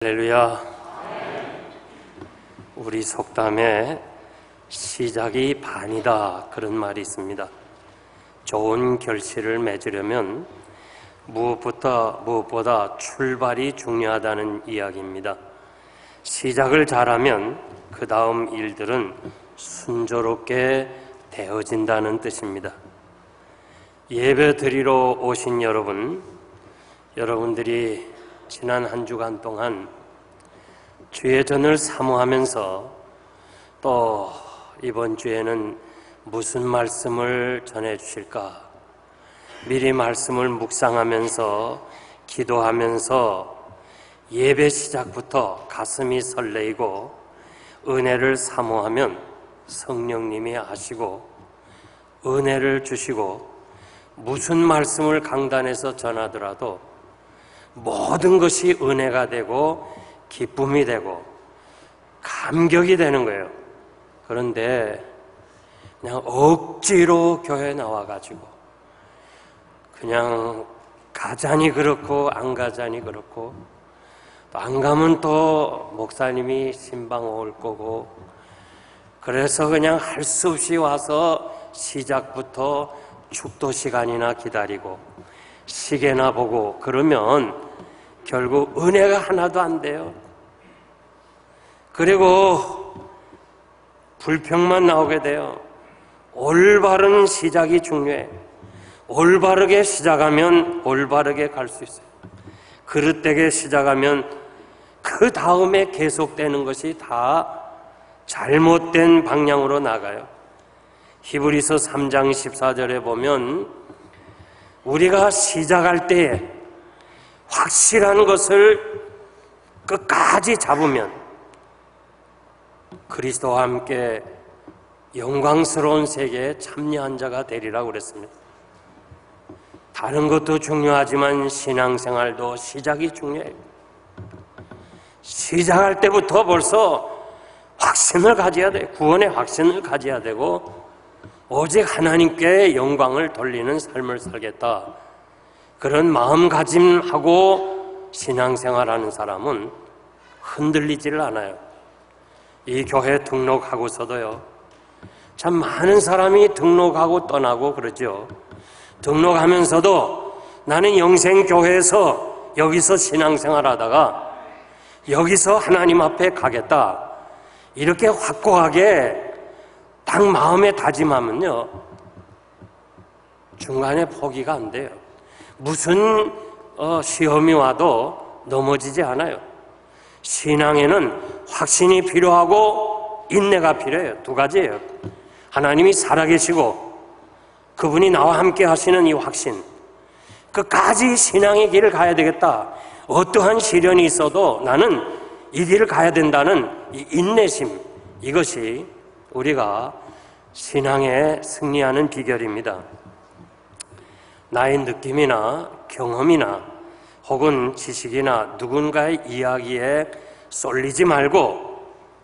할렐루야. 우리 속담에 시작이 반이다 그런 말이 있습니다. 좋은 결실을 맺으려면 무엇보다 출발이 중요하다는 이야기입니다. 시작을 잘하면 그 다음 일들은 순조롭게 되어진다는 뜻입니다. 예배 드리러 오신 여러분들이 지난 한 주간 동안 주의 전을 사모하면서 또 이번 주에는 무슨 말씀을 전해 주실까 미리 말씀을 묵상하면서 기도하면서 예배 시작부터 가슴이 설레이고 은혜를 사모하면 성령님이 아시고 은혜를 주시고 무슨 말씀을 강단에서 전하더라도 모든 것이 은혜가 되고 기쁨이 되고 감격이 되는 거예요. 그런데 그냥 억지로 교회에 나와가지고 그냥 가자니 그렇고 안 가자니 그렇고 또 안 가면 또 목사님이 신방 올 거고 그래서 그냥 할 수 없이 와서 시작부터 축도 시간이나 기다리고 시계나 보고 그러면 결국 은혜가 하나도 안 돼요. 그리고 불평만 나오게 돼요. 올바른 시작이 중요해. 올바르게 시작하면 올바르게 갈 수 있어요. 그릇되게 시작하면 그 다음에 계속되는 것이 다 잘못된 방향으로 나가요. 히브리서 3장 14절에 보면 우리가 시작할 때에 확실한 것을 끝까지 잡으면 그리스도와 함께 영광스러운 세계에 참여한 자가 되리라고 그랬습니다. 다른 것도 중요하지만 신앙생활도 시작이 중요해요. 시작할 때부터 벌써 확신을 가져야 돼요. 구원의 확신을 가져야 되고 오직 하나님께 영광을 돌리는 삶을 살겠다. 그런 마음가짐하고 신앙생활하는 사람은 흔들리지를 않아요. 이 교회 등록하고서도요. 참 많은 사람이 등록하고 떠나고 그러죠. 등록하면서도 나는 영생교회에서 여기서 신앙생활하다가 여기서 하나님 앞에 가겠다. 이렇게 확고하게 딱 마음에 다짐하면요 중간에 포기가 안 돼요. 무슨 시험이 와도 넘어지지 않아요. 신앙에는 확신이 필요하고 인내가 필요해요. 두 가지예요. 하나님이 살아계시고 그분이 나와 함께 하시는 이 확신, 끝까지 신앙의 길을 가야 되겠다. 어떠한 시련이 있어도 나는 이 길을 가야 된다는 이 인내심, 이것이 우리가 신앙에 승리하는 비결입니다. 나의 느낌이나 경험이나 혹은 지식이나 누군가의 이야기에 쏠리지 말고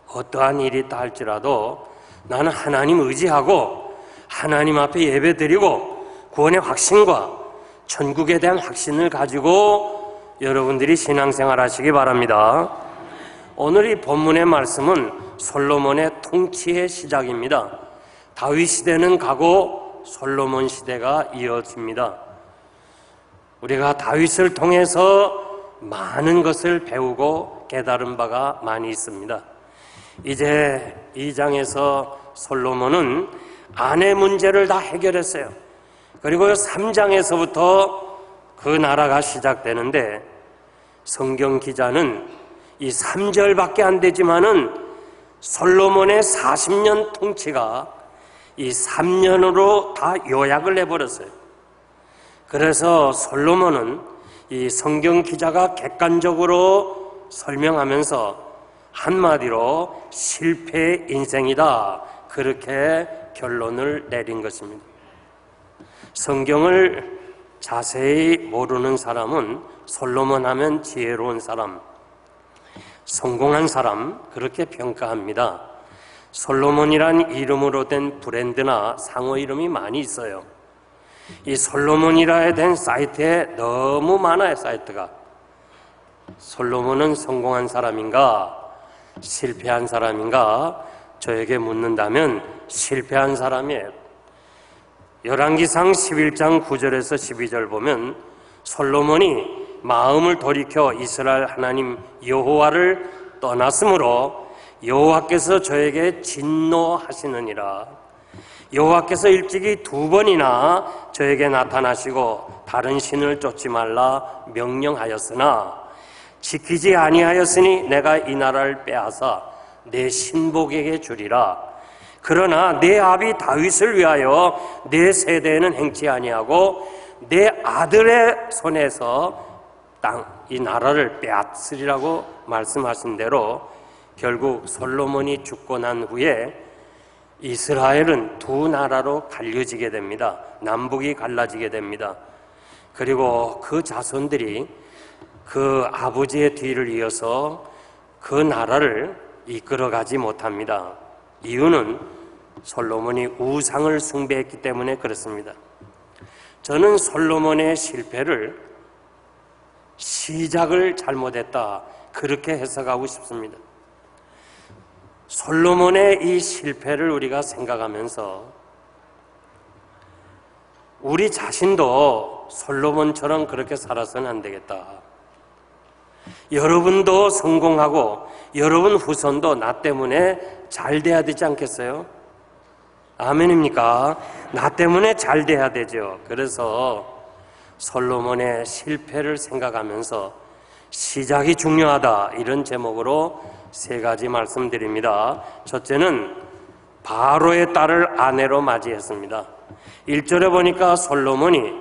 어떠한 일이 있다 할지라도 나는 하나님 의지하고 하나님 앞에 예배드리고 구원의 확신과 천국에 대한 확신을 가지고 여러분들이 신앙생활 하시기 바랍니다. 오늘 이 본문의 말씀은 솔로몬의 통치의 시작입니다. 다윗 시대는 가고 솔로몬 시대가 이어집니다. 우리가 다윗을 통해서 많은 것을 배우고 깨달은 바가 많이 있습니다. 이제 2장에서 솔로몬은 아내 문제를 다 해결했어요. 그리고 3장에서부터 그 나라가 시작되는데 성경 기자는 이 3절밖에 안 되지만은 솔로몬의 40년 통치가 이 3년으로 다 요약을 해버렸어요. 그래서 솔로몬은 이 성경 기자가 객관적으로 설명하면서 한마디로 실패의 인생이다. 그렇게 결론을 내린 것입니다. 성경을 자세히 모르는 사람은 솔로몬 하면 지혜로운 사람, 성공한 사람 그렇게 평가합니다. 솔로몬이란 이름으로 된 브랜드나 상호 이름이 많이 있어요. 이 솔로몬이라 된 사이트에 너무 많아요. 사이트가 솔로몬은 성공한 사람인가 실패한 사람인가 저에게 묻는다면 실패한 사람이에요. 열왕기상 11장 9절에서 12절 보면 솔로몬이 마음을 돌이켜 이스라엘 하나님 여호와를 떠났으므로 여호와께서 저에게 진노하시느니라. 여호와께서 일찍이 2번이나 저에게 나타나시고 다른 신을 쫓지 말라 명령하였으나 지키지 아니하였으니 내가 이 나라를 빼앗아 내 신복에게 주리라. 그러나 내 아비 다윗을 위하여 내 세대에는 행치 아니하고 내 아들의 손에서 이 나라를 빼앗으리라고 말씀하신 대로 결국 솔로몬이 죽고 난 후에 이스라엘은 2 나라로 갈려지게 됩니다. 남북이 갈라지게 됩니다. 그리고 그 자손들이 그 아버지의 뒤를 이어서 그 나라를 이끌어가지 못합니다. 이유는 솔로몬이 우상을 숭배했기 때문에 그렇습니다. 저는 솔로몬의 실패를 시작을 잘못했다 그렇게 해석하고 싶습니다. 솔로몬의 이 실패를 우리가 생각하면서 우리 자신도 솔로몬처럼 그렇게 살아서는 안 되겠다. 여러분도 성공하고 여러분 후손도 나 때문에 잘 돼야 되지 않겠어요? 아멘입니까? 나 때문에 잘 돼야 되죠. 그래서 솔로몬의 실패를 생각하면서 시작이 중요하다 이런 제목으로 3가지 말씀드립니다. 첫째는 바로의 딸을 아내로 맞이했습니다. 1절에 보니까 솔로몬이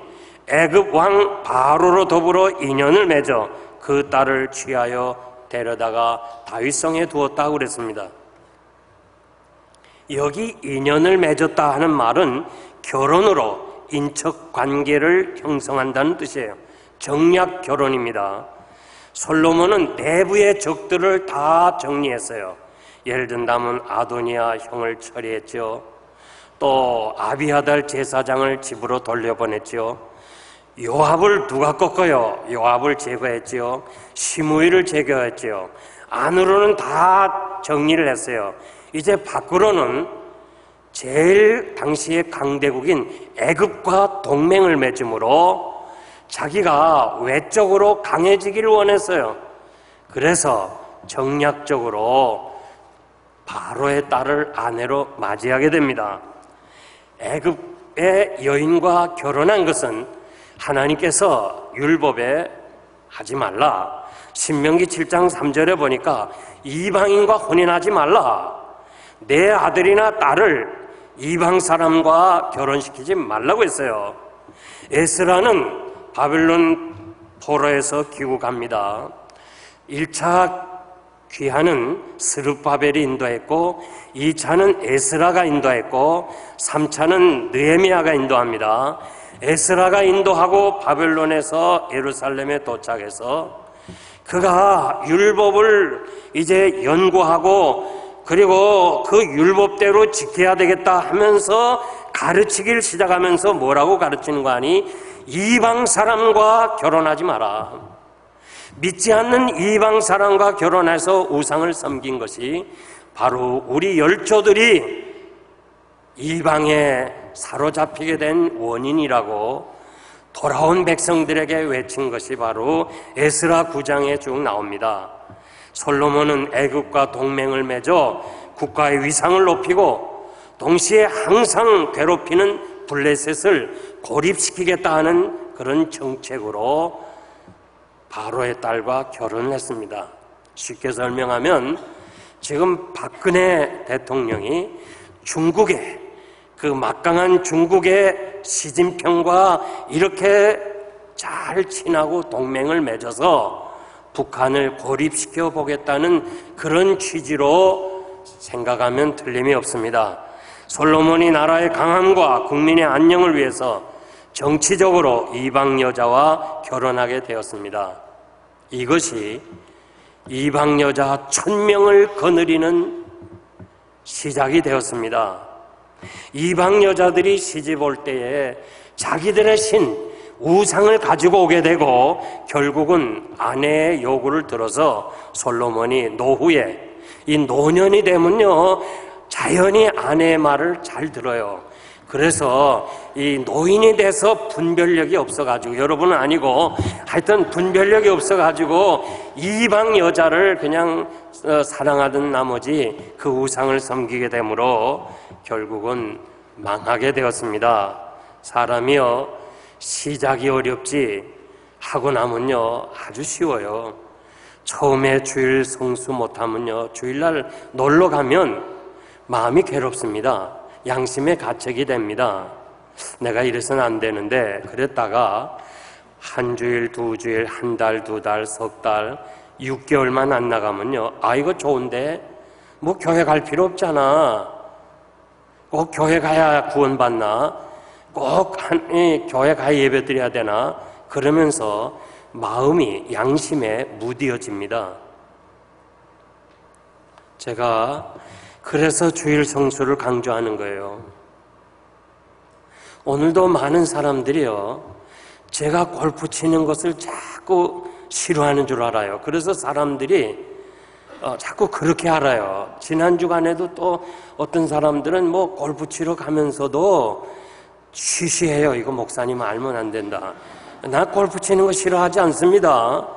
애굽 왕 바로로 더불어 인연을 맺어 그 딸을 취하여 데려다가 다윗성에 두었다고 그랬습니다. 여기 인연을 맺었다 하는 말은 결혼으로 인척 관계를 형성한다는 뜻이에요. 정략 결혼입니다. 솔로몬은 내부의 적들을 다 정리했어요. 예를 든다면 아도니아 형을 처리했죠. 또 아비아달 제사장을 집으로 돌려보냈죠. 요압을 누가 꺾어요? 요압을 제거했죠. 시므이를 제거했죠. 안으로는 다 정리를 했어요. 이제 밖으로는 제일 당시의 강대국인 애굽과 동맹을 맺음으로 자기가 외적으로 강해지기를 원했어요. 그래서 정략적으로 바로의 딸을 아내로 맞이하게 됩니다. 애굽의 여인과 결혼한 것은 하나님께서 율법에 하지 말라. 신명기 7장 3절에 보니까 이방인과 혼인하지 말라. 내 아들이나 딸을 이방 사람과 결혼시키지 말라고 했어요. 에스라는 바벨론 포로에서 귀국합니다. 1차 귀환은 스룹바벨이 인도했고 2차는 에스라가 인도했고 3차는 느헤미야가 인도합니다. 에스라가 인도하고 바벨론에서 예루살렘에 도착해서 그가 율법을 이제 연구하고 그리고 그 율법대로 지켜야 되겠다 하면서 가르치기를 시작하면서 뭐라고 가르치는 거 아니? 이방 사람과 결혼하지 마라. 믿지 않는 이방 사람과 결혼해서 우상을 섬긴 것이 바로 우리 열조들이 이방에 사로잡히게 된 원인이라고 돌아온 백성들에게 외친 것이 바로 에스라 9장에 쭉 나옵니다. 솔로몬은 애굽과 동맹을 맺어 국가의 위상을 높이고 동시에 항상 괴롭히는 블레셋을 고립시키겠다 하는 그런 정책으로 바로의 딸과 결혼을 했습니다. 쉽게 설명하면 지금 박근혜 대통령이 중국의 그 막강한 중국의 시진핑과 이렇게 잘 친하고 동맹을 맺어서 북한을 고립시켜 보겠다는 그런 취지로 생각하면 틀림이 없습니다. 솔로몬이 나라의 강함과 국민의 안녕을 위해서 정치적으로 이방 여자와 결혼하게 되었습니다. 이것이 이방 여자 1000명을 거느리는 시작이 되었습니다. 이방 여자들이 시집 올 때에 자기들의 신, 우상을 가지고 오게 되고 결국은 아내의 요구를 들어서 솔로몬이 노후에 이 노년이 되면요 자연히 아내의 말을 잘 들어요. 그래서 이 노인이 돼서 분별력이 없어가지고, 여러분은 아니고 하여튼 분별력이 없어가지고 이방 여자를 그냥 사랑하던 나머지 그 우상을 섬기게 되므로 결국은 망하게 되었습니다. 사람이요 시작이 어렵지 하고 나면요 아주 쉬워요. 처음에 주일 성수 못하면요 주일날 놀러 가면 마음이 괴롭습니다. 양심의 가책이 됩니다. 내가 이래서는 안 되는데, 그랬다가 한 주일, 두 주일, 한 달, 두 달, 석 달, 6개월만 안 나가면요 이거 좋은데 뭐 교회 갈 필요 없잖아, 꼭 교회 가야 구원받나, 꼭 교회 가야 예배 드려야 되나, 그러면서 마음이 양심에 무디어집니다. 제가 그래서 주일 성수를 강조하는 거예요. 오늘도 많은 사람들이요 제가 골프 치는 것을 자꾸 싫어하는 줄 알아요. 그래서 사람들이 자꾸 그렇게 알아요. 지난 주간에도 또 어떤 사람들은 뭐 골프 치러 가면서도 쉬쉬해요. 이거 목사님 알면 안 된다. 나 골프 치는 거 싫어하지 않습니다.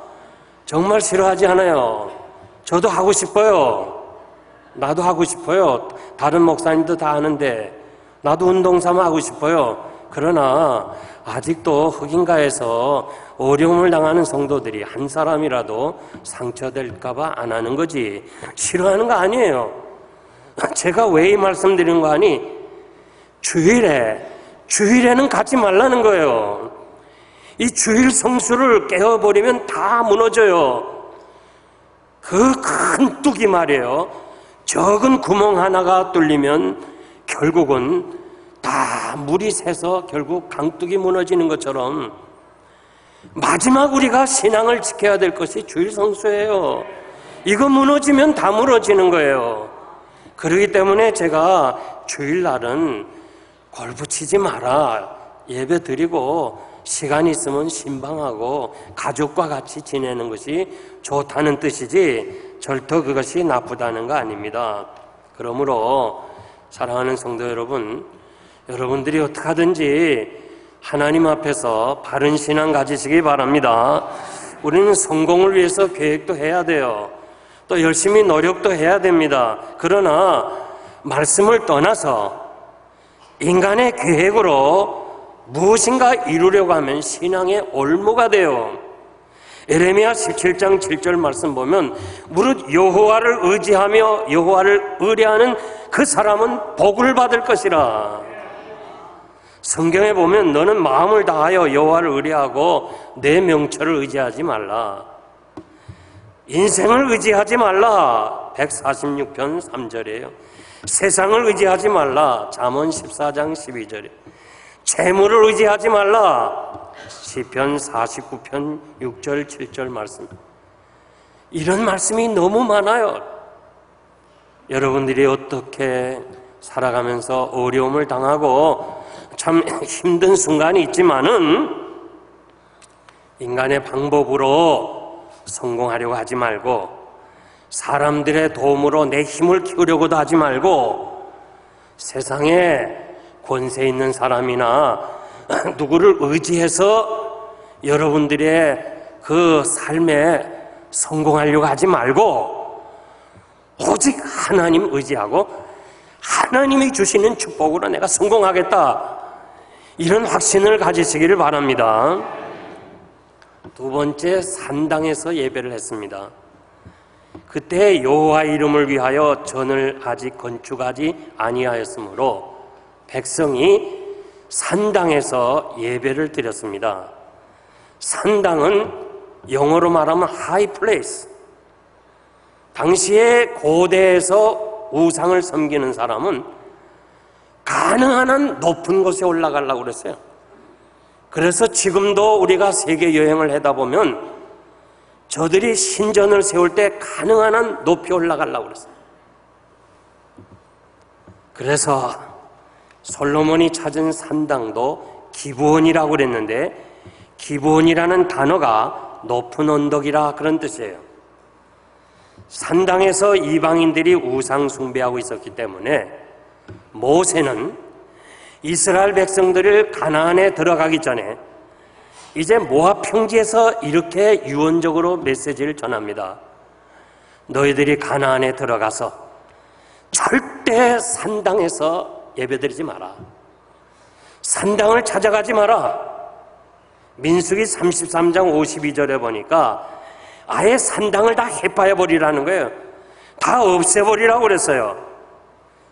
정말 싫어하지 않아요. 저도 하고 싶어요. 나도 하고 싶어요. 다른 목사님도 다 하는데 나도 운동삼아 하고 싶어요. 그러나 아직도 흑인가에서 어려움을 당하는 성도들이 한 사람이라도 상처될까봐 안 하는 거지 싫어하는 거 아니에요. 제가 왜 이 말씀 드리는 거 아니? 주일에는 가지 말라는 거예요. 이 주일 성수를 깨어버리면 다 무너져요. 그 큰 뚝이 말이에요. 적은 구멍 하나가 뚫리면 결국은 다 물이 새서 결국 강둑이 무너지는 것처럼 마지막 우리가 신앙을 지켜야 될 것이 주일 성수예요. 이거 무너지면 다 무너지는 거예요. 그렇기 때문에 제가 주일날은 골프 치지 마라, 예배 드리고 시간 있으면 신방하고 가족과 같이 지내는 것이 좋다는 뜻이지 절대 그것이 나쁘다는 거 아닙니다. 그러므로 사랑하는 성도 여러분, 여러분들이 어떻게 하든지 하나님 앞에서 바른 신앙 가지시기 바랍니다. 우리는 성공을 위해서 계획도 해야 돼요. 또 열심히 노력도 해야 됩니다. 그러나 말씀을 떠나서 인간의 계획으로 무엇인가 이루려고 하면 신앙의 올무가 돼요. 에레미야 17장 7절 말씀 보면 무릇 여호와를 의지하며 여호와를 의뢰하는 그 사람은 복을 받을 것이라. 성경에 보면 너는 마음을 다하여 여호와를 의뢰하고 내 명철을 의지하지 말라, 인생을 의지하지 말라. 146편 3절이에요. 세상을 의지하지 말라. 잠언 14장 12절이에요. 재물을 의지하지 말라. 시편 49편 6절 7절 말씀. 이런 말씀이 너무 많아요. 여러분들이 어떻게 살아가면서 어려움을 당하고 참 힘든 순간이 있지만은 인간의 방법으로 성공하려고 하지 말고 사람들의 도움으로 내 힘을 키우려고도 하지 말고 세상에 권세 있는 사람이나 누구를 의지해서 여러분들의 그 삶에 성공하려고 하지 말고 오직 하나님 의지하고 하나님이 주시는 축복으로 내가 성공하겠다, 이런 확신을 가지시기를 바랍니다. 두 번째, 산당에서 예배를 했습니다. 그때 여호와 이름을 위하여 전을 아직 건축하지 아니하였으므로 백성이 산당에서 예배를 드렸습니다. 산당은 영어로 말하면 high place. 당시에 고대에서 우상을 섬기는 사람은 가능한 한 높은 곳에 올라가려고 그랬어요. 그래서 지금도 우리가 세계 여행을 하다 보면 저들이 신전을 세울 때 가능한 한 높이 올라가려고 그랬어요. 그래서 솔로몬이 찾은 산당도 기브온이라고 그랬는데 기브온이라는 단어가 높은 언덕이라 그런 뜻이에요. 산당에서 이방인들이 우상 숭배하고 있었기 때문에 모세는 이스라엘 백성들을 가나안에 들어가기 전에 이제 모압 평지에서 이렇게 유언적으로 메시지를 전합니다. 너희들이 가나안에 들어가서 절대 산당에서 예배드리지 마라. 산당을 찾아가지 마라. 민수기 33장 52절에 보니까 아예 산당을 다 해파해버리라는 거예요. 다 없애버리라고 그랬어요.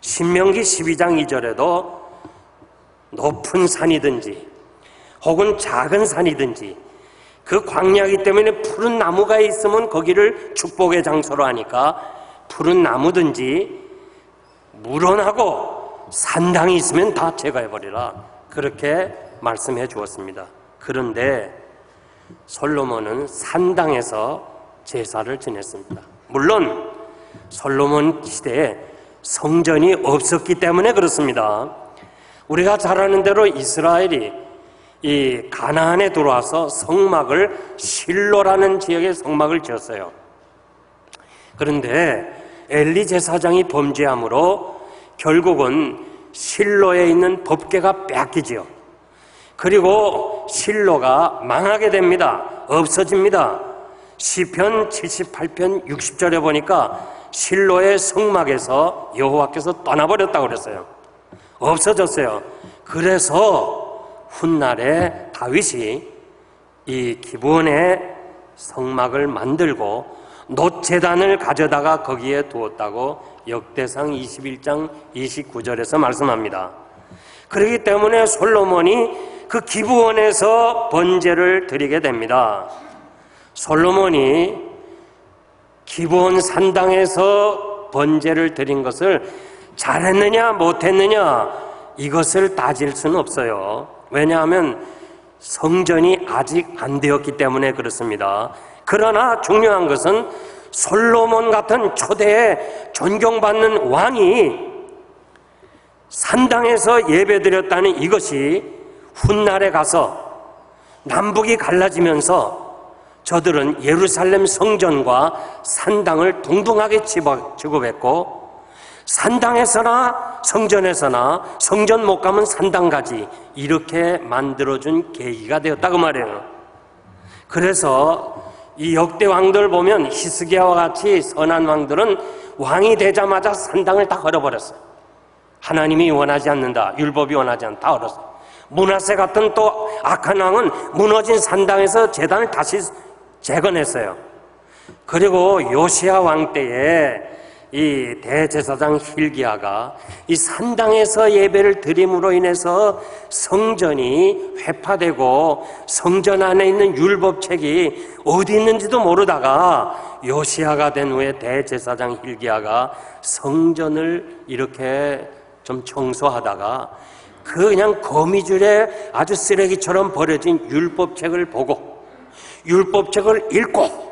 신명기 12장 2절에도 높은 산이든지 혹은 작은 산이든지 그 광야이기 때문에 푸른 나무가 있으면 거기를 축복의 장소로 하니까 푸른 나무든지 물원하고 산당이 있으면 다 제거해버리라. 그렇게 말씀해 주었습니다. 그런데 솔로몬은 산당에서 제사를 지냈습니다. 물론 솔로몬 시대에 성전이 없었기 때문에 그렇습니다. 우리가 잘 아는 대로 이스라엘이 이 가나안에 들어와서 성막을 실로라는 지역에 성막을 지었어요. 그런데 엘리 제사장이 범죄함으로 결국은 실로에 있는 법궤가 빼앗기지요. 그리고 실로가 망하게 됩니다. 없어집니다. 시편 78편 60절에 보니까 실로의 성막에서 여호와께서 떠나버렸다고 그랬어요. 없어졌어요. 그래서 훗날에 다윗이 이 기브온의 성막을 만들고 놋제단을 가져다가 거기에 두었다고 역대상 21장 29절에서 말씀합니다. 그렇기 때문에 솔로몬이 그 기브온에서 번제를 드리게 됩니다. 솔로몬이 기브온 산당에서 번제를 드린 것을 잘했느냐 못했느냐 이것을 따질 수는 없어요. 왜냐하면 성전이 아직 안 되었기 때문에 그렇습니다. 그러나 중요한 것은 솔로몬 같은 초대에 존경받는 왕이 산당에서 예배드렸다는 이것이 훗날에 가서 남북이 갈라지면서 저들은 예루살렘 성전과 산당을 동등하게 취급했고 산당에서나 성전에서나 성전 못 가면 산당 가지 이렇게 만들어준 계기가 되었다고 말해요. 그래서 이 역대 왕들 보면 히스기야와 같이 선한 왕들은 왕이 되자마자 산당을 다 헐어버렸어요. 하나님이 원하지 않는다, 율법이 원하지 않는다, 다 헐었어요. 므낫세 같은 또 악한 왕은 무너진 산당에서 제단을 다시 재건했어요. 그리고 요시야 왕 때에 이 대제사장 hil기야가 이 산당에서 예배를 드림으로 인해서 성전이 회파되고 성전 안에 있는 율법책이 어디 있는지도 모르다가 요시야가 된 후에 대제사장 hil기야가 성전을 이렇게 좀 청소하다가 그냥 거미줄에 아주 쓰레기처럼 버려진 율법책을 보고 율법책을 읽고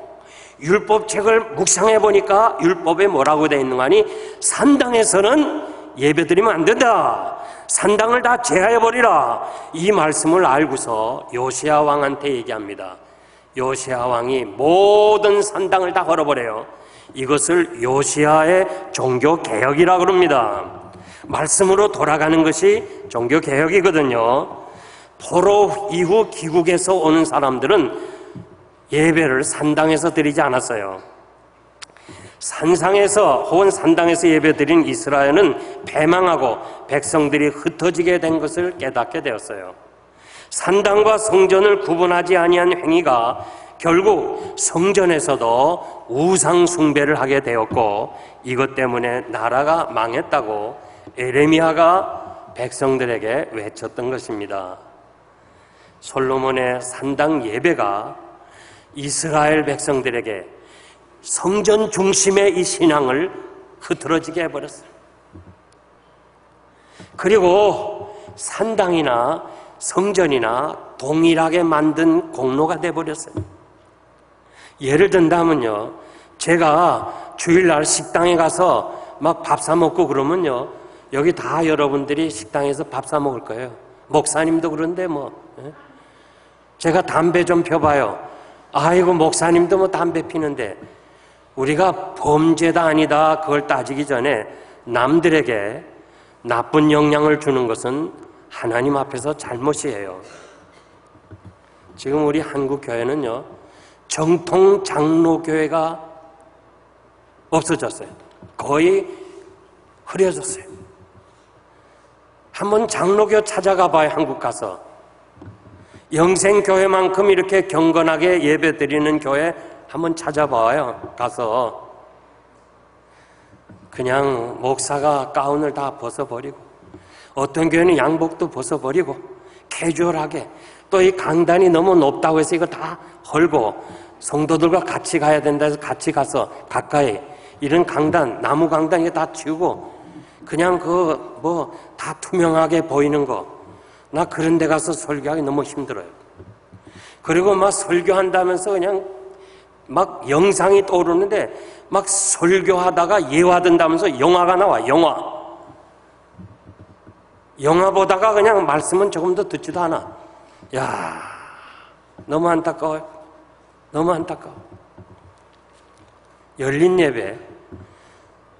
율법책을 묵상해 보니까 율법에 뭐라고 되어 있는 거 아니? 산당에서는 예배드리면 안 된다. 산당을 다 제하해 버리라. 이 말씀을 알고서 요시야 왕한테 얘기합니다. 요시야 왕이 모든 산당을 다 헐어버려요. 이것을 요시야의 종교개혁이라고 그럽니다. 말씀으로 돌아가는 것이 종교개혁이거든요. 포로 이후 귀국에서 오는 사람들은 예배를 산당에서 드리지 않았어요. 산상에서 혹은 산당에서 예배드린 이스라엘은 패망하고 백성들이 흩어지게 된 것을 깨닫게 되었어요. 산당과 성전을 구분하지 아니한 행위가 결국 성전에서도 우상 숭배를 하게 되었고 이것 때문에 나라가 망했다고 에레미야가 백성들에게 외쳤던 것입니다. 솔로몬의 산당 예배가 이스라엘 백성들에게 성전 중심의 이 신앙을 흐트러지게 해버렸어요. 그리고 산당이나 성전이나 동일하게 만든 공로가 돼버렸어요. 예를 든다면요, 제가 주일날 식당에 가서 막 밥 사 먹고 그러면요, 여기 다 여러분들이 식당에서 밥 사 먹을 거예요. 목사님도 그런데 뭐 제가 담배 좀 펴봐요. 아이고, 목사님도 뭐 담배 피는데. 우리가 범죄다 아니다 그걸 따지기 전에 남들에게 나쁜 영향을 주는 것은 하나님 앞에서 잘못이에요. 지금 우리 한국 교회는요, 정통 장로교회가 없어졌어요. 거의 흐려졌어요. 한번 장로교 찾아가 봐요. 한국 가서 영생교회만큼 이렇게 경건하게 예배드리는 교회 한번 찾아봐요. 가서 그냥 목사가 가운을 다 벗어버리고, 어떤 교회는 양복도 벗어버리고 캐주얼하게, 또 이 강단이 너무 높다고 해서 이거 다 헐고 성도들과 같이 가야 된다 해서 같이 가서 가까이 이런 강단, 나무 강단 이거 다 치우고 그냥 그 뭐 다 투명하게 보이는 거, 나 그런 데 가서 설교하기 너무 힘들어요. 그리고 막 설교한다면서 그냥 막 영상이 떠오르는데 막 설교하다가 예화든다면서 영화가 나와. 영화 보다가 그냥 말씀은 조금 더 듣지도 않아. 야, 너무 안타까워요. 너무 안타까워. 열린 예배,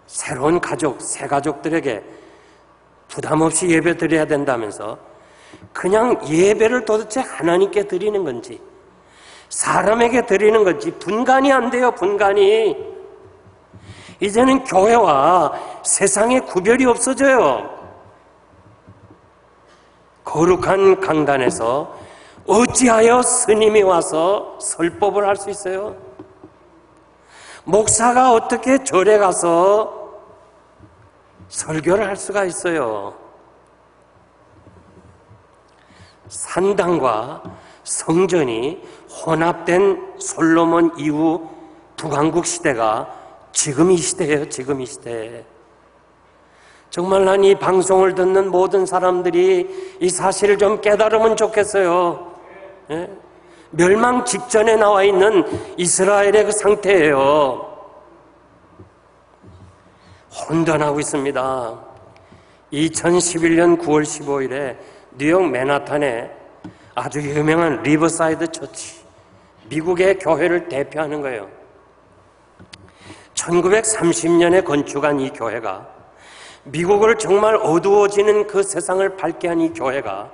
새로운 가족, 새 가족들에게 부담 없이 예배 드려야 된다면서 그냥 예배를 도대체 하나님께 드리는 건지 사람에게 드리는 건지 분간이 안 돼요. 분간이. 이제는 교회와 세상에 구별이 없어져요. 거룩한 강단에서 어찌하여 스님이 와서 설법을 할 수 있어요? 목사가 어떻게 절에 가서 설교를 할 수가 있어요? 산당과 성전이 혼합된 솔로몬 이후 북왕국 시대가 지금 이 시대예요. 지금 이 시대. 정말 난 이 방송을 듣는 모든 사람들이 이 사실을 좀 깨달으면 좋겠어요. 예? 멸망 직전에 나와 있는 이스라엘의 그 상태예요. 혼돈하고 있습니다. 2011년 9월 15일에 뉴욕 맨하탄에 아주 유명한 리버사이드 처치, 미국의 교회를 대표하는 거예요. 1930년에 건축한 이 교회가, 미국을 정말 어두워지는 그 세상을 밝게 한 이 교회가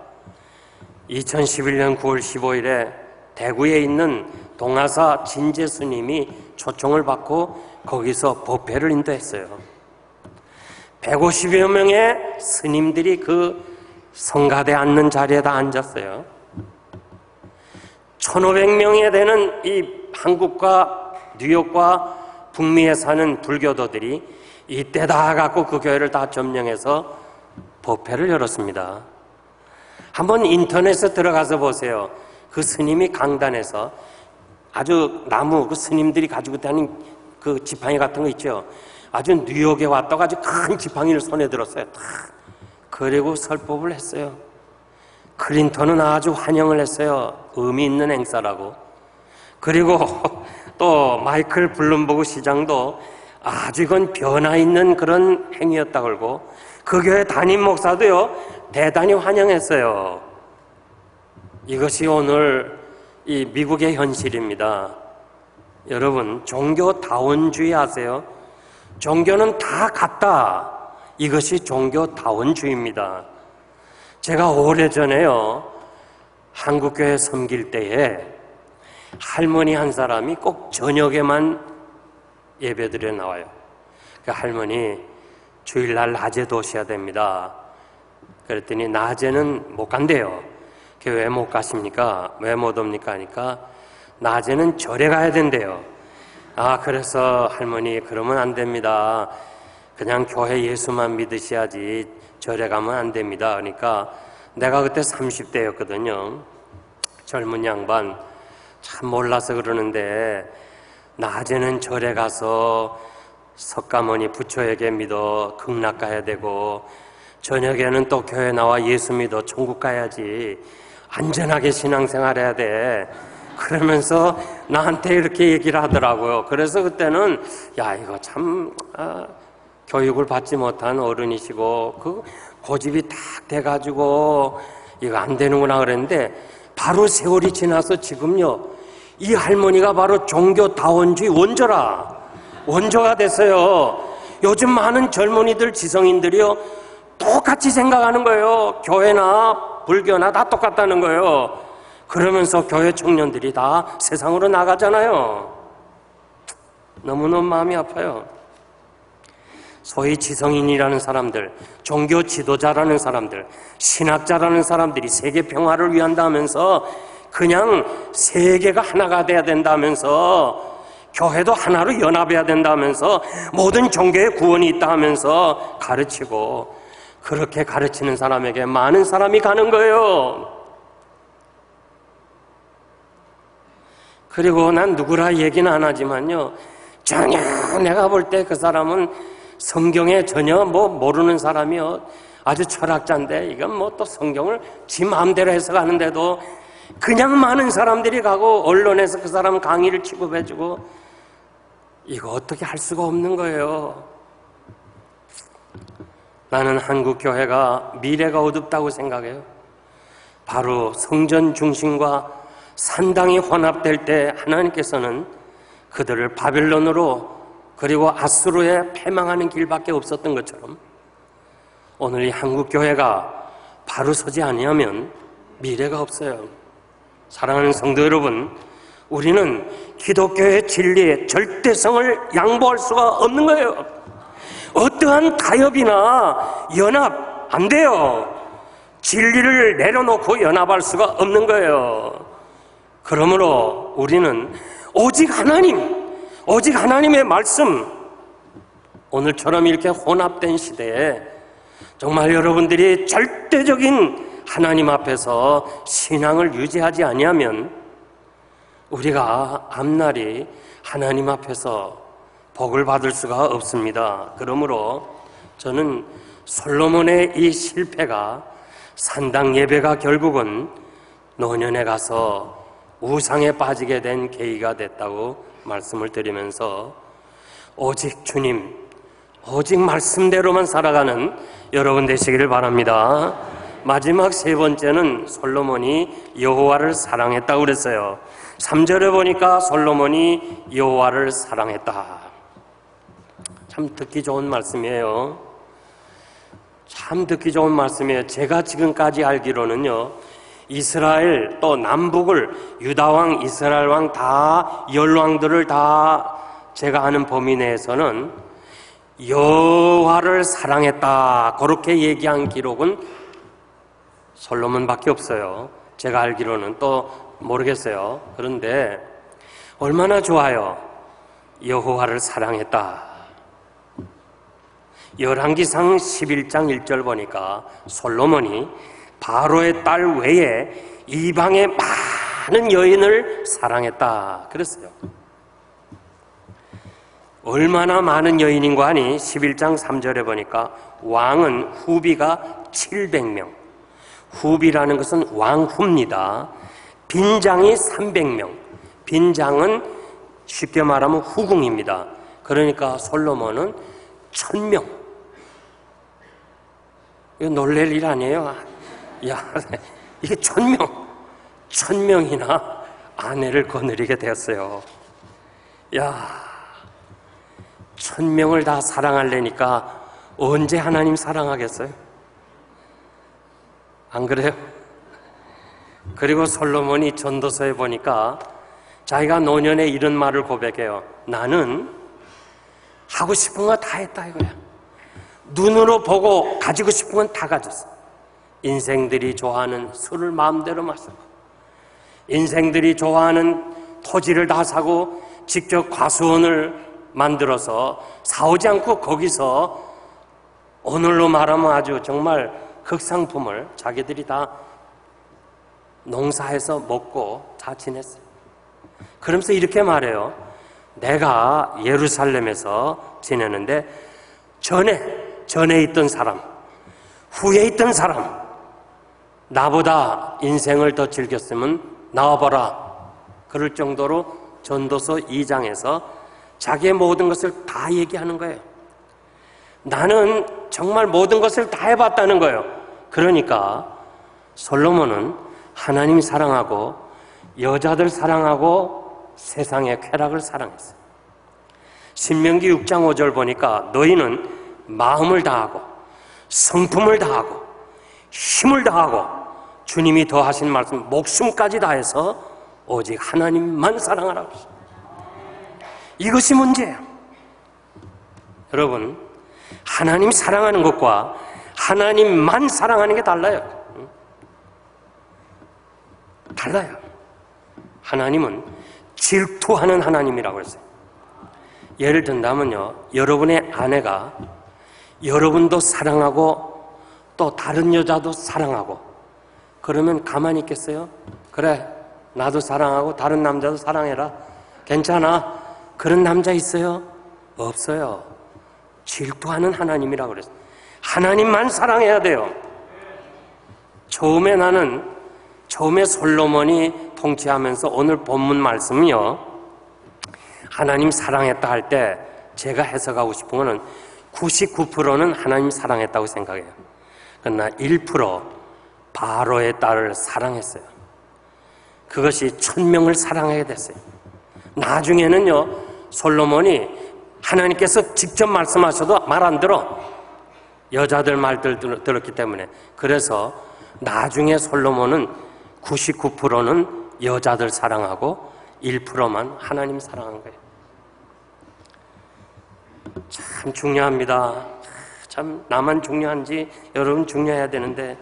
2011년 9월 15일에 대구에 있는 동아사 진제 스님이 초청을 받고 거기서 법회를 인도했어요. 150여 명의 스님들이 그 성가대 앉는 자리에 다 앉았어요. 1,500명에 되는 이 한국과 뉴욕과 북미에 사는 불교도들이 이때 다 갖고 그 교회를 다 점령해서 법회를 열었습니다. 한번 인터넷에 들어가서 보세요. 그 스님이 강단에서 아주 나무, 그 스님들이 가지고 다니는 그 지팡이 같은 거 있죠. 아주 뉴욕에 왔다가 아주 큰 지팡이를 손에 들었어요. 탁. 그리고 설법을 했어요. 클린턴은 아주 환영을 했어요. 의미 있는 행사라고. 그리고 또 마이클 블룸버그 시장도 아주 이건 변화 있는 그런 행위였다 그러고, 그 교회 담임 목사도요 대단히 환영했어요. 이것이 오늘 이 미국의 현실입니다. 여러분, 종교 다원주의 아세요? 종교는 다 같다. 이것이 종교 다원주의입니다. 제가 오래전에요 한국교회 섬길 때에 할머니 한 사람이 꼭 저녁에만 예배드려 나와요. 그 할머니, 주일날 낮에도 오셔야 됩니다. 그랬더니 낮에는 못 간대요. 왜 못 가십니까? 왜 못 옵니까? 하니까 낮에는 절에 가야 된대요. 아, 그래서 할머니, 그러면 안 됩니다. 그냥 교회 예수만 믿으셔야지 절에 가면 안 됩니다. 그러니까 내가 그때 30대였거든요. 젊은 양반, 참 몰라서 그러는데 낮에는 절에 가서 석가모니 부처에게 믿어 극락 가야 되고, 저녁에는 또 교회 나와 예수 믿어 천국 가야지, 안전하게 신앙생활 해야 돼. 그러면서 나한테 이렇게 얘기를 하더라고요. 그래서 그때는 야, 이거 참 교육을 받지 못한 어른이시고 그 고집이 탁 돼가지고 이거 안 되는구나 그랬는데, 바로 세월이 지나서 지금요, 이 할머니가 바로 종교다원주의 원조가 됐어요. 요즘 많은 젊은이들, 지성인들이요, 똑같이 생각하는 거예요. 교회나 불교나 다 똑같다는 거예요. 그러면서 교회 청년들이 다 세상으로 나가잖아요. 너무너무 마음이 아파요. 소위 지성인이라는 사람들, 종교 지도자라는 사람들, 신학자라는 사람들이 세계 평화를 위한다면서 그냥 세계가 하나가 돼야 된다면서 교회도 하나로 연합해야 된다면서 모든 종교에 구원이 있다 하면서 가르치고, 그렇게 가르치는 사람에게 많은 사람이 가는 거예요. 그리고 난 누구라 얘기는 안 하지만요, 전혀 내가 볼 때 그 사람은 성경에 전혀 모르는 사람이요, 아주 철학자인데 이건 또 성경을 지 마음대로 해석하는데도 그냥 많은 사람들이 가고 언론에서 그 사람 강의를 취급해주고, 이거 어떻게 할 수가 없는 거예요. 나는 한국 교회가 미래가 어둡다고 생각해요. 바로 성전 중심과 산당이 혼합될 때 하나님께서는 그들을 바벨론으로 그리고 아수르에 패망하는 길밖에 없었던 것처럼 오늘 이 한국 교회가 바로 서지 아니하면 미래가 없어요. 사랑하는 성도 여러분, 우리는 기독교의 진리의 절대성을 양보할 수가 없는 거예요. 어떠한 타협이나 연합 안 돼요. 진리를 내려놓고 연합할 수가 없는 거예요. 그러므로 우리는 오직 하나님의 말씀, 오늘처럼 이렇게 혼합된 시대에 정말 여러분들이 절대적인 하나님 앞에서 신앙을 유지하지 아니하면 우리가 앞날이 하나님 앞에서 복을 받을 수가 없습니다. 그러므로 저는 솔로몬의 이 실패가, 산당 예배가 결국은 노년에 가서 우상에 빠지게 된 계기가 됐다고 말씀을 드리면서 오직 주님, 오직 말씀대로만 살아가는 여러분 되시기를 바랍니다. 마지막 세 번째는 솔로몬이 여호와를 사랑했다고 그랬어요. 3절에 보니까 솔로몬이 여호와를 사랑했다. 참 듣기 좋은 말씀이에요. 참 듣기 좋은 말씀이에요. 제가 지금까지 알기로는요, 이스라엘 또 남북을 유다왕, 이스라엘왕 다, 열왕들을 다 제가 아는 범위 내에서는 여호와를 사랑했다 그렇게 얘기한 기록은 솔로몬밖에 없어요. 제가 알기로는. 또 모르겠어요. 그런데 얼마나 좋아요. 여호와를 사랑했다. 열왕기상 11장 1절 보니까 솔로몬이 바로의 딸 외에 이방의 많은 여인을 사랑했다 그랬어요. 얼마나 많은 여인인가 하니 11장 3절에 보니까 왕은 후비가 700명, 후비라는 것은 왕후입니다. 빈장이 300명, 빈장은 쉽게 말하면 후궁입니다. 그러니까 솔로몬은 1000명. 이거 놀랄 일 아니에요. 야, 이게 1000명이나 아내를 거느리게 되었어요. 야, 1000명을 다 사랑하려니까 언제 하나님 사랑하겠어요? 안 그래요? 그리고 솔로몬이 전도서에 보니까 자기가 노년에 이런 말을 고백해요. 나는 하고 싶은 거 다 했다 이거야. 눈으로 보고 가지고 싶은 건 다 가졌어. 인생들이 좋아하는 술을 마음대로 마시고, 인생들이 좋아하는 토지를 다 사고 직접 과수원을 만들어서 사오지 않고 거기서 오늘로 말하면 아주 정말 극상품을 자기들이 다 농사해서 먹고 다 지냈어요. 그러면서 이렇게 말해요. 내가 예루살렘에서 지내는데 전에 있던 사람, 후에 있던 사람, 나보다 인생을 더 즐겼으면 나와봐라. 그럴 정도로 전도서 2장에서 자기의 모든 것을 다 얘기하는 거예요. 나는 정말 모든 것을 다 해봤다는 거예요. 그러니까 솔로몬은 하나님 사랑하고 여자들 사랑하고 세상의 쾌락을 사랑했어요. 신명기 6장 5절 보니까 너희는 마음을 다하고 성품을 다하고 힘을 다하고 주님이 더하신 말씀 목숨까지 다해서 오직 하나님만 사랑하라고 했어요. 이것이 문제예요. 여러분, 하나님 사랑하는 것과 하나님만 사랑하는 게 달라요. 달라요. 하나님은 질투하는 하나님이라고 했어요. 예를 든다면요, 여러분의 아내가 여러분도 사랑하고 또 다른 여자도 사랑하고 그러면 가만히 있겠어요? 그래, 나도 사랑하고 다른 남자도 사랑해라. 괜찮아. 그런 남자 있어요? 없어요. 질투하는 하나님이라고 그랬어요. 하나님만 사랑해야 돼요. 처음에 솔로몬이 통치하면서 오늘 본문 말씀이요, 하나님 사랑했다 할 때 제가 해석하고 싶은 거는 99%는 하나님 사랑했다고 생각해요. 그러나 1% 바로의 딸을 사랑했어요. 그것이 1000명을 사랑하게 됐어요. 나중에는요, 솔로몬이 하나님께서 직접 말씀하셔도 말 안 들어. 여자들 말들 들었기 때문에. 그래서 나중에 솔로몬은 99%는 여자들 사랑하고 1%만 하나님 사랑한 거예요. 참 중요합니다. 참 나만 중요한지 여러분 중요해야 되는데,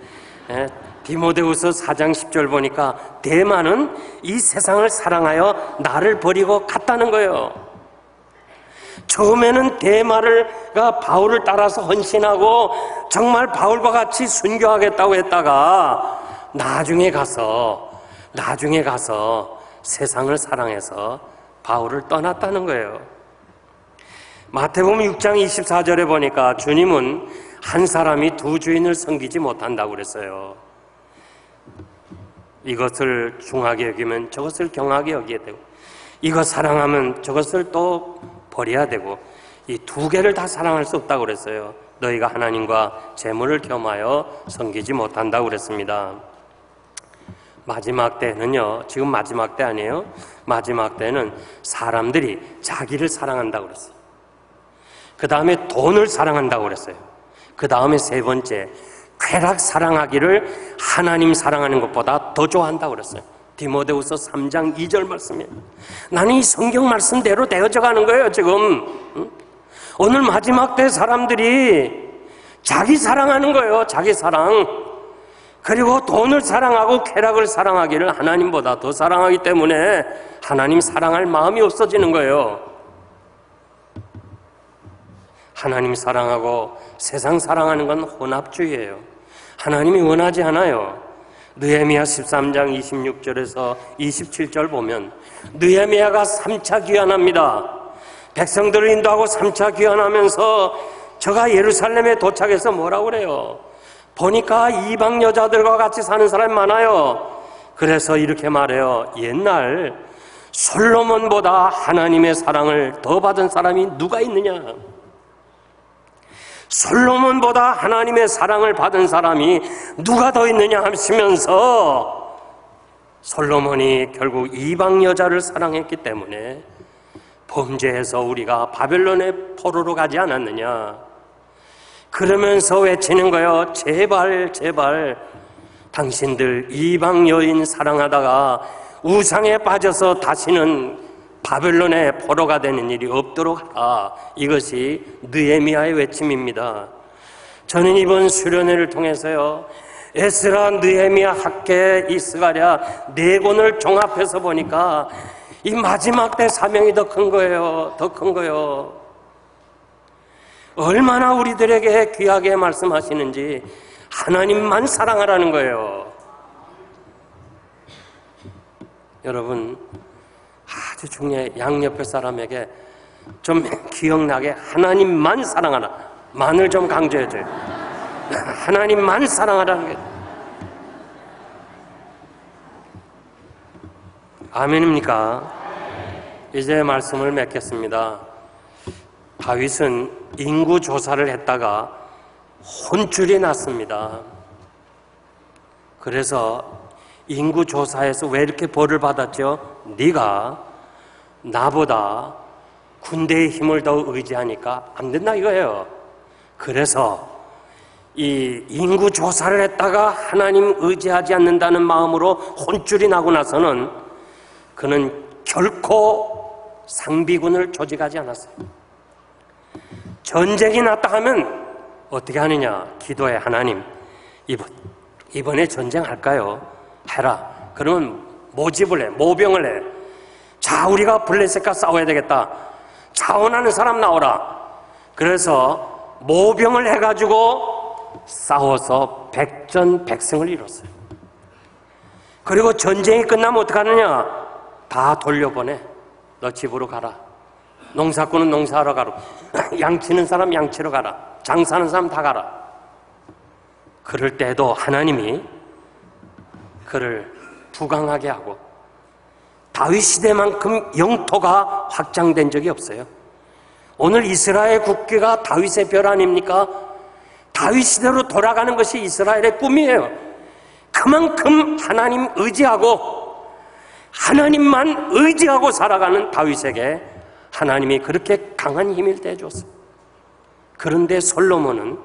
디모데후서 4장 10절 보니까 대만은 이 세상을 사랑하여 나를 버리고 갔다는 거예요. 처음에는 대마가 바울을 따라서 헌신하고 정말 바울과 같이 순교하겠다고 했다가 나중에 가서 세상을 사랑해서 바울을 떠났다는 거예요. 마태복음 6장 24절에 보니까 주님은 한 사람이 두 주인을 섬기지 못한다고 그랬어요. 이것을 중하게 여기면 저것을 경하게 여기게 되고, 이것 사랑하면 저것을 또 버려야 되고, 이 두 개를 다 사랑할 수 없다고 그랬어요. 너희가 하나님과 재물을 겸하여 섬기지 못한다고 그랬습니다. 마지막 때는요, 지금 마지막 때 아니에요? 마지막 때는 사람들이 자기를 사랑한다고 그랬어요. 그 다음에 돈을 사랑한다고 그랬어요. 그 다음에 세 번째, 쾌락 사랑하기를 하나님 사랑하는 것보다 더 좋아한다고 그랬어요. 디모데후서 3장 2절 말씀이에요. 나는 이 성경 말씀대로 되어져 가는 거예요, 지금. 오늘 마지막 때 사람들이 자기 사랑하는 거예요, 자기 사랑. 그리고 돈을 사랑하고 쾌락을 사랑하기를 하나님보다 더 사랑하기 때문에 하나님 사랑할 마음이 없어지는 거예요. 하나님 사랑하고 세상 사랑하는 건 혼합주의예요. 하나님이 원하지 않아요. 느헤미야 13장 26절에서 27절 보면 느헤미야가 3차 귀환합니다. 백성들을 인도하고 3차 귀환하면서 저가 예루살렘에 도착해서 뭐라고 그래요? 보니까 이방 여자들과 같이 사는 사람이 많아요. 그래서 이렇게 말해요. 옛날 솔로몬보다 하나님의 사랑을 더 받은 사람이 누가 있느냐? 솔로몬보다 하나님의 사랑을 받은 사람이 누가 더 있느냐 하시면서 솔로몬이 결국 이방 여자를 사랑했기 때문에 범죄해서 우리가 바벨론의 포로로 가지 않았느냐. 그러면서 외치는 거예요. 제발 제발 당신들 이방 여인 사랑하다가 우상에 빠져서 다시는 바벨론의 포로가 되는 일이 없도록 하라. 이것이 느헤미야의 외침입니다. 저는 이번 수련회를 통해서요, 에스라, 느헤미야, 학개, 이스가랴 네 권을 종합해서 보니까 이 마지막 때 사명이 더 큰 거예요. 더 큰 거예요. 얼마나 우리들에게 귀하게 말씀하시는지 하나님만 사랑하라는 거예요. 여러분, 아주 중요해. 양옆에 사람에게 좀 기억나게 하나님만 사랑하라. 만을 좀 강조해줘요. 하나님만 사랑하라는 게. 아멘입니까? 이제 말씀을 맺겠습니다. 다윗은 인구 조사를 했다가 혼쭐이 났습니다. 그래서 인구조사에서 왜 이렇게 벌을 받았죠? 네가 나보다 군대의 힘을 더 의지하니까 안 된다 이거예요. 그래서 이 인구조사를 했다가 하나님 의지하지 않는다는 마음으로 혼쭐이 나고 나서는 그는 결코 상비군을 조직하지 않았어요. 전쟁이 났다 하면 어떻게 하느냐? 기도해. 하나님, 이번에 전쟁할까요? 해라. 그러면 모집을 해. 모병을 해. 자, 우리가 블레셋과 싸워야 되겠다. 자원하는 사람 나오라. 그래서 모병을 해가지고 싸워서 백전백승을 이뤘어요. 그리고 전쟁이 끝나면 어떡하느냐? 다 돌려보내. 너 집으로 가라. 농사꾼은 농사하러 가라. 양치는 사람 양치러 가라. 장사하는 사람 다 가라. 그럴 때도 하나님이 그를 부강하게 하고 다윗 시대만큼 영토가 확장된 적이 없어요. 오늘 이스라엘 국기가 다윗의 별 아닙니까? 다윗 시대로 돌아가는 것이 이스라엘의 꿈이에요. 그만큼 하나님 의지하고 하나님만 의지하고 살아가는 다윗에게 하나님이 그렇게 강한 힘을 떼줬어요. 그런데 솔로몬은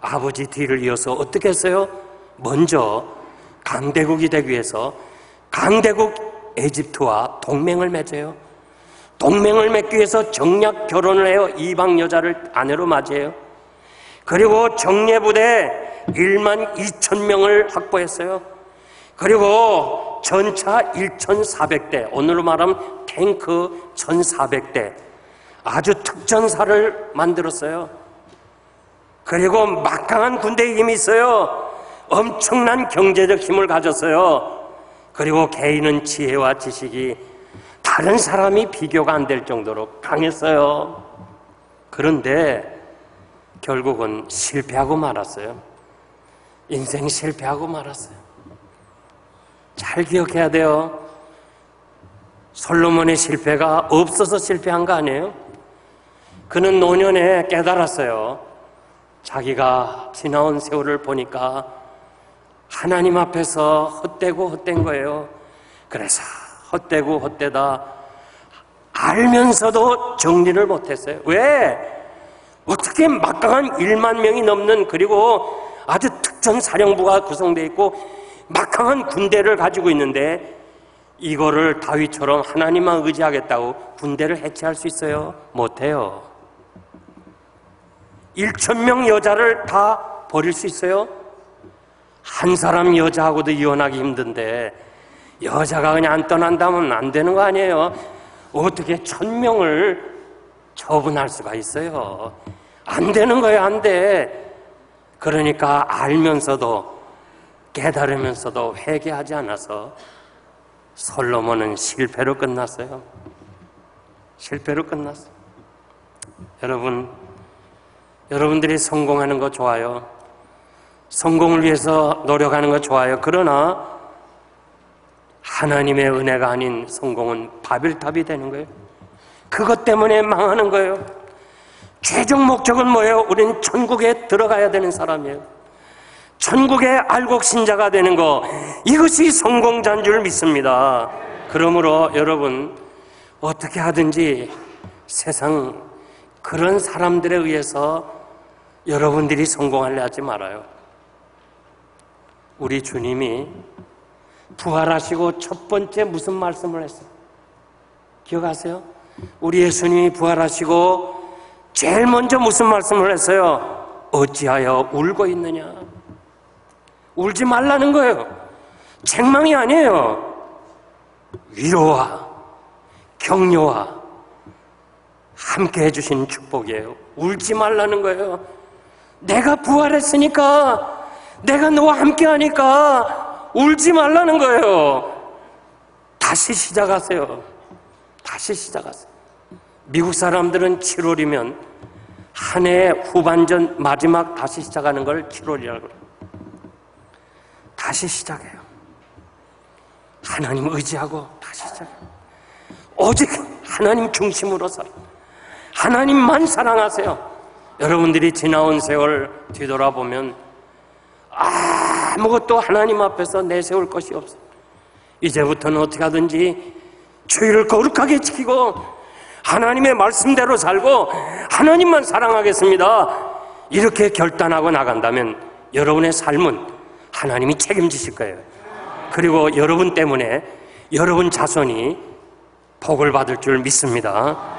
아버지 뒤를 이어서 어떻게 했어요? 먼저 강대국이 되기 위해서 강대국 에집트와 동맹을 맺어요. 동맹을 맺기 위해서 정략 결혼을 해요. 이방 여자를 아내로 맞이해요. 그리고 정예부대 1만 2천 명을 확보했어요. 그리고 전차 1,400대, 오늘로 말하면 탱크 1,400대, 아주 특전사를 만들었어요. 그리고 막강한 군대의 힘이 있어요. 엄청난 경제적 힘을 가졌어요. 그리고 개인은 지혜와 지식이 다른 사람이 비교가 안 될 정도로 강했어요. 그런데 결국은 실패하고 말았어요. 인생 실패하고 말았어요. 잘 기억해야 돼요. 솔로몬의 실패가 없어서 실패한 거 아니에요? 그는 노년에 깨달았어요. 자기가 지나온 세월을 보니까 하나님 앞에서 헛되고 헛된 거예요. 그래서 헛되고 헛되다 알면서도 정리를 못했어요. 왜? 어떻게 막강한 1만 명이 넘는, 그리고 아주 특전사령부가 구성되어 있고 막강한 군대를 가지고 있는데 이거를 다윗처럼 하나님만 의지하겠다고 군대를 해체할 수 있어요? 못해요. 1,000명 여자를 다 버릴 수 있어요? 한 사람 여자하고도 이혼하기 힘든데 여자가 그냥 안 떠난다면 안 되는 거 아니에요? 어떻게 1,000명을 처분할 수가 있어요? 안 되는 거예요, 안 돼. 그러니까 알면서도 깨달으면서도 회개하지 않아서 솔로몬은 실패로 끝났어요. 실패로 끝났어요. 여러분들이 성공하는 거 좋아요. 성공을 위해서 노력하는 거 좋아요. 그러나 하나님의 은혜가 아닌 성공은 바벨탑이 되는 거예요. 그것 때문에 망하는 거예요. 최종 목적은 뭐예요? 우리는 천국에 들어가야 되는 사람이에요. 천국의 알곡신자가 되는 거, 이것이 성공자인 줄 믿습니다. 그러므로 여러분, 어떻게 하든지 세상 그런 사람들에 의해서 여러분들이 성공하려 하지 말아요. 우리 주님이 부활하시고 첫 번째 무슨 말씀을 했어요? 기억하세요? 우리 예수님이 부활하시고 제일 먼저 무슨 말씀을 했어요? 어찌하여 울고 있느냐? 울지 말라는 거예요. 책망이 아니에요. 위로와 격려와 함께 해주신 축복이에요. 울지 말라는 거예요. 내가 부활했으니까, 내가 너와 함께 하니까 울지 말라는 거예요. 다시 시작하세요. 다시 시작하세요. 미국 사람들은 7월이면 한 해 후반전 마지막 다시 시작하는 걸 7월이라고 그래요. 다시 시작해요. 하나님 의지하고 다시 시작해요. 오직 하나님 중심으로 살아요. 하나님만 사랑하세요. 여러분들이 지나온 세월 뒤돌아보면 아무것도 하나님 앞에서 내세울 것이 없습니다. 이제부터는 어떻게 하든지 주의를 거룩하게 지키고 하나님의 말씀대로 살고 하나님만 사랑하겠습니다. 이렇게 결단하고 나간다면 여러분의 삶은 하나님이 책임지실 거예요. 그리고 여러분 때문에 여러분 자손이 복을 받을 줄 믿습니다.